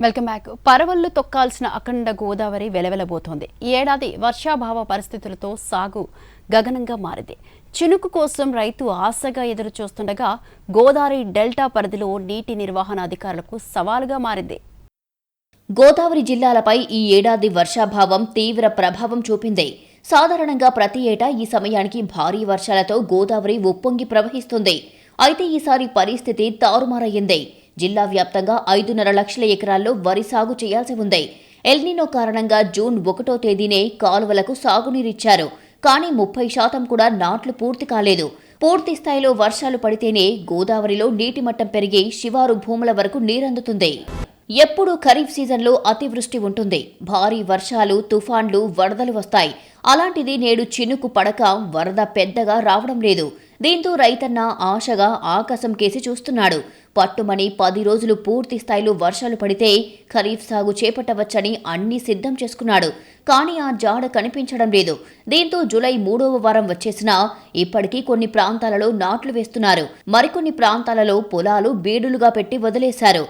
Welcome back. పరవళ్లు తొక్కాల్సిన అఖండ గోదావరి వెలవెలబోతోంది. ఈ ఏడాది వర్షాభావ పరిస్థితులతో సాగు గగనంగా మారింది. చినుకు కోసం రైతు ఆశగా ఎదురు చూస్తుండగా గోదావరి డెల్టా పరిధిలో నీటి నిర్వహణ అధికారులకు సవాలుగా మారింది. గోదావరి జిల్లాలపై ఈ ఏడాది వర్షాభావం తీవ్ర ప్రభావం చూపింది. సాధారణంగా ప్రతి ఏటా ఈ సమయానికి భారీ వర్షాలతో గోదావరి ఉప్పొంగి ప్రవహిస్తుంది. అయితే ఈసారి పరిస్థితి తారుమారయ్యింది. జిల్లా వ్యాప్తంగా 5.5 లక్షల ఎకరాల్లో వరి సాగు చేయాల్సి ఉంది. ఎల్నినో కారణంగా జూన్ 1వ తేదీనే కాలువలకు సాగునీరిచ్చారు. కానీ 30% కూడా నాట్లు పూర్తి కాలేదు. పూర్తి స్థాయిలో వర్షాలు పడితేనే గోదావరిలో నీటి మట్టం పెరిగి శివారు భూముల వరకు నీరందుతుంది. ఎప్పుడూ ఖరీఫ్ సీజన్లో అతివృష్టి ఉంటుంది. భారీ వర్షాలు, తుఫాన్లు, వరదలు వస్తాయి. అలాంటిది నేడు చినుకు పడక వరద పెద్దగా రావడం లేదు. దీంతో రైతన్న ఆశగా ఆకాశం కేసి చూస్తున్నాడు. పట్టుమని 10 రోజులు పూర్తి స్థాయిలో వర్షాలు పడితే ఖరీఫ్ సాగు చేపట్టవచ్చని అన్నీ సిద్ధం చేసుకున్నాడు. కానీ ఆ జాడ కనిపించడం లేదు. దీంతో జూలై 3వ వారం వచ్చేసినా ఇప్పటికీ కొన్ని ప్రాంతాలలో నాట్లు వేస్తున్నారు. మరికొన్ని ప్రాంతాలలో పొలాలు బీడులుగా పెట్టి వదిలేశారు.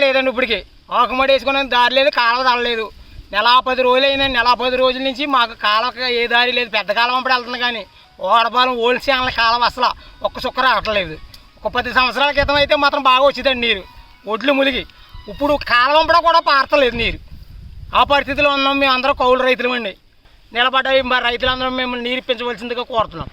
లేదండి, ఇప్పటికి ఆకుమడి వేసుకునే దారి లేదు, కాలువ తడలేదు. నెల 10 రోజులు అయిందండి. నెల 10 రోజుల నుంచి మాకు కాలువకి ఏ దారి లేదు. పెద్ద కాలం అప్పుడు వెళ్తుంది కానీ ఓడపాలెం ఓల్సి అన్న కాలువ అసలు ఒక్క చుక్క రావట్లేదు. ఒక 10 సంవత్సరాల క్రితం అయితే మాత్రం బాగా వచ్చిందండి నీరు, ఒడ్లు ములిగి. ఇప్పుడు కాలువంపడ కూడా పారతలేదు నీరు. ఆ పరిస్థితిలో ఉన్నాం. మేము అందరం కౌలు రైతులమండి. నిలబడ్డ రైతులందరూ మేము నీరు ఇప్పించవలసిందిగా కోరుతున్నాం.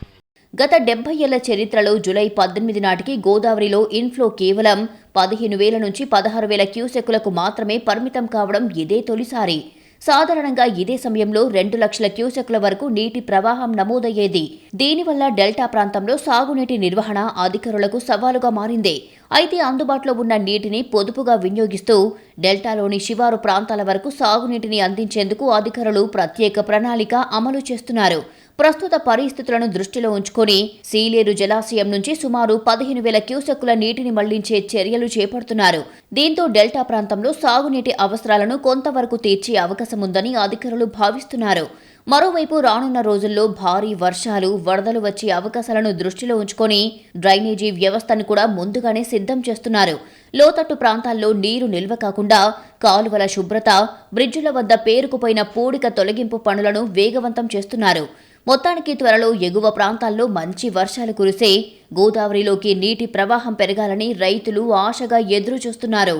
గత 70 ఏళ్ల చరిత్రలో జూలై 18 నాటికి గోదావరిలో ఇన్ఫ్లో కేవలం 15,000 నుంచి 16,000 క్యూసెక్కులకు మాత్రమే పరిమితం కావడం ఇదే తొలిసారి. సాధారణంగా ఇదే సమయంలో 2 లక్షల క్యూసెక్కుల వరకు నీటి ప్రవాహం నమోదయ్యేది. దీనివల్ల డెల్టా ప్రాంతంలో సాగునీటి నిర్వహణ అధికారులకు సవాలుగా మారింది. అయితే అందుబాటులో ఉన్న నీటిని పొదుపుగా వినియోగిస్తూ డెల్టాలోని శివారు ప్రాంతాల వరకు సాగునీటిని అందించేందుకు అధికారులు ప్రత్యేక ప్రణాళిక అమలు చేస్తున్నారు. ప్రస్తుత పరిస్థితులను దృష్టిలో ఉంచుకొని సీలేరు జలాశయం నుంచి సుమారు 15,000 క్యూసెక్కుల నీటిని మళ్లించే చర్యలు చేపడుతున్నారు. దీంతో డెల్టా ప్రాంతంలో సాగునీటి అవసరాలను కొంతవరకు తీర్చే అవకాశం ఉందని అధికారులు భావిస్తున్నారు. మరోవైపు రానున్న రోజుల్లో భారీ వర్షాలు, వరదలు వచ్చే అవకాశాలను దృష్టిలో ఉంచుకొని డ్రైనేజీ వ్యవస్థను కూడా ముందుగానే సిద్ధం చేస్తున్నారు. లోతట్టు ప్రాంతాల్లో నీరు నిల్వ కాకుండా కాలువల శుభ్రత, బ్రిడ్జుల వద్ద పేరుకుపోయిన పూడిక తొలగింపు పనులను వేగవంతం చేస్తున్నారు. మొత్తానికి త్వరలో ఎగువ ప్రాంతాల్లో మంచి వర్షాలు కురిసే గోదావరిలోకి నీటి ప్రవాహం పెరగాలని రైతులు ఆశగా ఎదురు చూస్తున్నారు.